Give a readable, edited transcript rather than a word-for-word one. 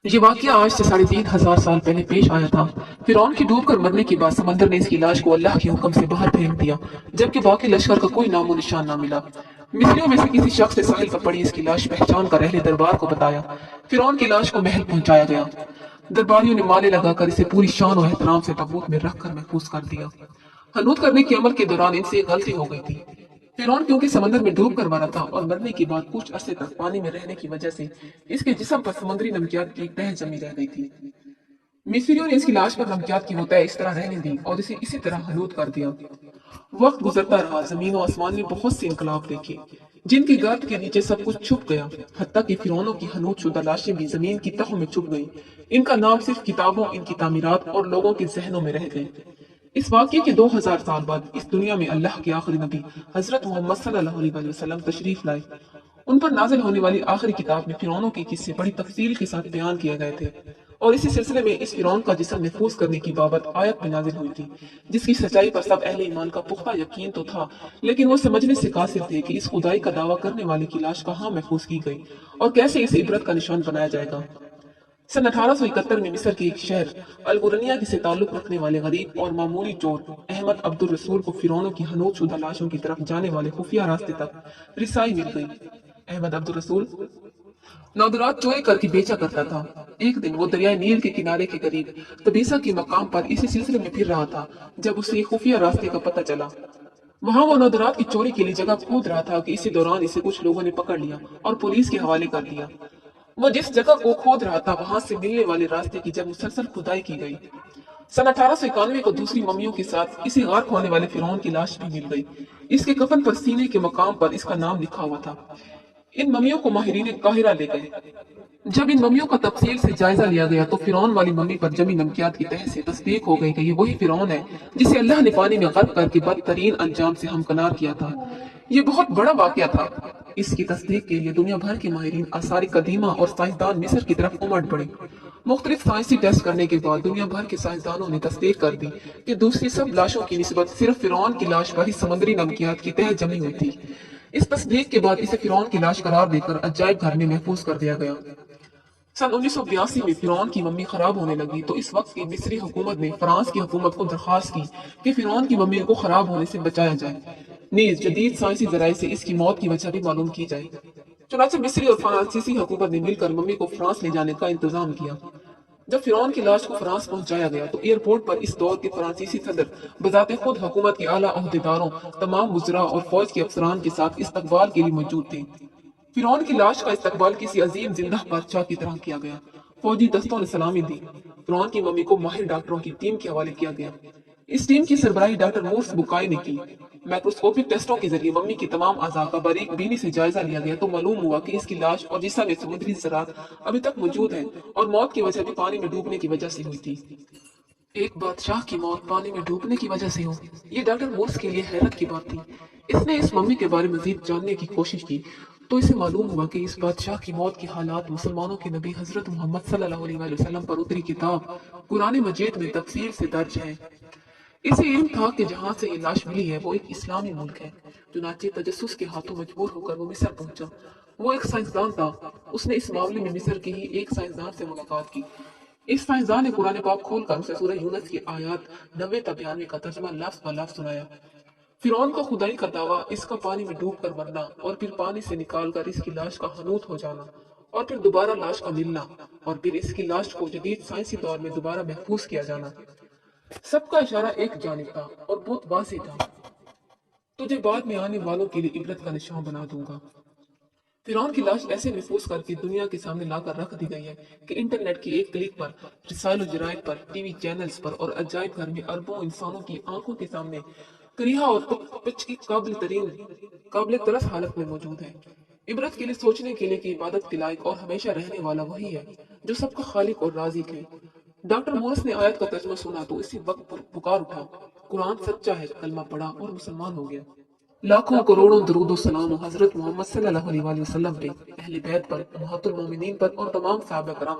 ये वाकया आज से 3,500 साल पहले पेश आया था। फिरौन की डूब कर मरने के बाद समंदर ने इसकी लाश को अल्लाह के हुक्म से बाहर फेंक दिया, जबकि बाकी लश्कर का कोई नामो निशान ना मिला। मिस्रियों में से किसी शख्स ने साहिल पर पड़ी इसकी लाश पहचान कर अहले दरबार को बताया। फिरौन की लाश को महल पहुंचाया गया। दरबारियों ने माले लगाकर इसे पूरी शान और एहतराम से ताबूत में रखकर महफूज कर दिया। हनूत करने के अमल के दौरान इनसे एक गलती हो गई थी। फिरौन क्योंकि समंदर में डूब कर मरा था और मरने के बाद कुछ अरसे तक पानी में रहने की वजह से इसके जिस्म पर समुद्री नमकियात की एक तह जमी रह गई थी। मिस्रियों ने इसकी लाश पर नमकियात की वो तह इस तरह रहने दी और इसे इसी तरह हनूत कर दिया। वक्त गुजरता रहा, जमीन और आसमान ने बहुत से इनकलाब देखे, जिनकी गर्द के नीचे सब कुछ छुप गया। हत्ता कि फिरौनों की हनूत शुदा लाशें भी जमीन की तहों में छुप गईं। इनका नाम सिर्फ किताबों, इनकी तामीरात और लोगों के जहनों में रह गए। इस वाक़ये के 2000 साल बाद इस दुनिया में अल्लाह के आखिरी नबी हजरत मोहम्मद सल्लल्लाहु अलैहि वसल्लम तशरीफ लाए। उन पर नाजिल होने वाली आखिरी किताब में फिरौनों के किस्से बड़ी तफसील के साथ बयान किए गए थे, और इसी सिलसिले में इस फिरौन का जिस्म महफूज करने की बाबत आयत भी नाजिल हुई थी, जिसकी सच्चाई पर सब अहले ईमान का पुख्ता यकीन तो था, लेकिन वो समझने से कासिर थे कि इस खुदाई का दावा करने वाले की लाश कहाँ महफूज की गई और कैसे इसे इबरत का निशान बनाया जाएगा। सन 1871 में मिस्र के एक शहर अलबुरनिया से ताल्लुक रखने वाले गरीब और मामूली चोर अहमद अब्दुल रसूल को फिरौनों की हनूत शुदा लाशों की तरफ जाने वाले खुफिया रास्ते तक रिसाई मिल गई। अहमद अब्दुल रसूल नौदरात चोरी करके बेचा करता था। एक दिन वो दरियाई नील के किनारे के करीब तबीसा के मकाम पर इसी सिलसिले में फिर रहा था, जब उसे एक खुफिया रास्ते का पता चला। वहां वो नौदरात की चोरी के लिए जगह खोद रहा था कि इसी दौरान इसे कुछ लोगों ने पकड़ लिया और पुलिस के हवाले कर दिया। वो जिस जगह को खोद रहा था वहां से मिलने वाले रास्ते की जब मुसलसल खुदाई की गई। सन 1891 को दूसरी मम्मियों के साथ इसी गार होने वाले फिरौन की लाश भी मिल गई। इसके कफन पर सीने के मकाम पर इसका नाम लिखा हुआ था। इन मम्मियों को माहिरीन काहिरा ले गए। जब इन मम्मियों का तफसील से जायजा लिया गया तो फिरौन वाली मम्मी पर जमी नमकियात की तह से तस्दीक हो गई कि ये वही फिरौन है जिसे अल्लाह ने पानी में गर्क करके बदतरीन अंजाम से हमकनार किया था। ये बहुत बड़ा वाकया था। इसकी तस्दीक के लिए दुनिया भर के माहिरीन आसार कदीमा और साइंसदान मिस्र की तरफ उमड़ पड़े। मुख्तलिफ साइंसी टेस्ट करने के बाद दुनिया भर के साइंसदानों ने तस्दीक कर दी कि दूसरी सब लाशों की निस्बत सिर्फ फिरौन की लाश पर ही समुद्री नमकियात की तह जमी हुई थी। इस तस्दीक के बाद इसे फिरौन की लाश करार देकर अजायब घर में महफूज कर दिया गया। सन 1982 में फिरौन की मम्मी खराब होने लगी तो इस वक्त की मिस्री हुकूमत ने फ्रांस की हुकूमत को दरखास्त की कि फिरौन की मम्मी को खराब होने से बचाया जाए। नीज जदीद साइंसी जराये से इसकी मौत की वजह भी मालूम की जाए। चुनाचे मिस्री और फ्रांसीसी हुकूमत ने मिलकर मम्मी को फ्रांस ले जाने का इंतजाम किया। जब फिरौन की लाश को फ्रांस पहुंचाया गया तो एयरपोर्ट पर इस दौर के फ्रांसीसी सदर बजाते खुद हुकूमत के आला अहदेदारों, तमाम वुज़रा और फौज के अफसरान के साथ इस्तकबाल के लिए मौजूद थे। फिरौन की लाश का इस्तकबाल किसी अजीम जिंदा बादशाह की तरह किया गया। फौजी दस्तों ने सलामी दी। फिरौन की मम्मी को माहिर डॉक्टरों की टीम के हवाले किया गया। इस टीम की सरबराही डॉक्टर मूर्स बुकाई ने की। माइक्रोस्कोपिक टेस्टों के जरिए मम्मी की तमाम अज़ा का बारीक बीनी से जायजा लिया गया तो मालूम हुआ कि इसकी लाश और जिस्म में समुद्री ज़रात अभी तक मौजूद है और मौत की वजह भी पानी में डूबने की वजह से हुई थी। एक बादशाह की मौत पानी में डूबने की वजह से हो, ये डॉक्टर मोर्स के लिए हैरत की बात थी। इसने इस मम्मी के बारे में मजीद जानने की कोशिश की तो इसे मालूम हुआ कि इस बादशाह की मौत के हालात मुसलमानों के नबी हजरत मोहम्मद सल्लल्लाहु अलैहि वसल्लम पर उतरी किताब कुरान मजीद में तफसील से दर्ज है। इसे इल्म था कि जहां से ये लाश मिली है वो एक इस्लामी मुल्क है। चुनाचे तजस्सुस के हाथों मजबूर होकर वो मिस्र पहुंचा। वो एक साइंसदान था। उसने इस मामले में मिस्र के ही एक साइंसदान से मुलाकात की। इस साइंसदान ने कुरान पाक खोलकर उसे सूरह यूनुस की आयत 90 तक 92 का तर्जमा लफ्ज ब लफ्ज सुनाया। फिरौन का खुदाई का दावा, इसका पानी में डूब कर मरना और फिर पानी से निकालकर इसकी लाश का हनूत हो जाना और फिर दोबारा लाश का मिलना और फिर इसकी लाश को जदीद साइंसी दौर में दोबारा महफूज किया जाना, सबका इशारा एक जानिब था और बहुत वाज़ेह था। तुझे बाद में आने वालों के लिए इबरत का निशान बना दूंगा। फिरौन की लाश ऐसे महफूज करके दुनिया के सामने लाकर रख दी गई है कि इंटरनेट की एक क्लिक पर, रिसाइल जरायद पर, टीवी चैनल्स पर और अजायब घर में अरबों इंसानों की आंखों के सामने करीहा और पिच की काबिल तरस हालत में मौजूद है। इबरत के लिए, सोचने के लिए कि इबादत के लायक और हमेशा रहने वाला वही है जो सबका खालिक और राजिक है। डॉक्टर मोरस ने आयत का तर्जुमा सुना तो इसी वक्त पुकार उठा, कुरान सच्चा है, कलमा पढ़ा और मुसलमान हो गया। लाखों करोड़ों दरूद सलाम हजरत मोहम्मद सल्लल्लाहु अलैहि वसल्लम पे, अहले बैत पर, उम्महातुल मोमिनीन पर और तमाम सहाबा कराम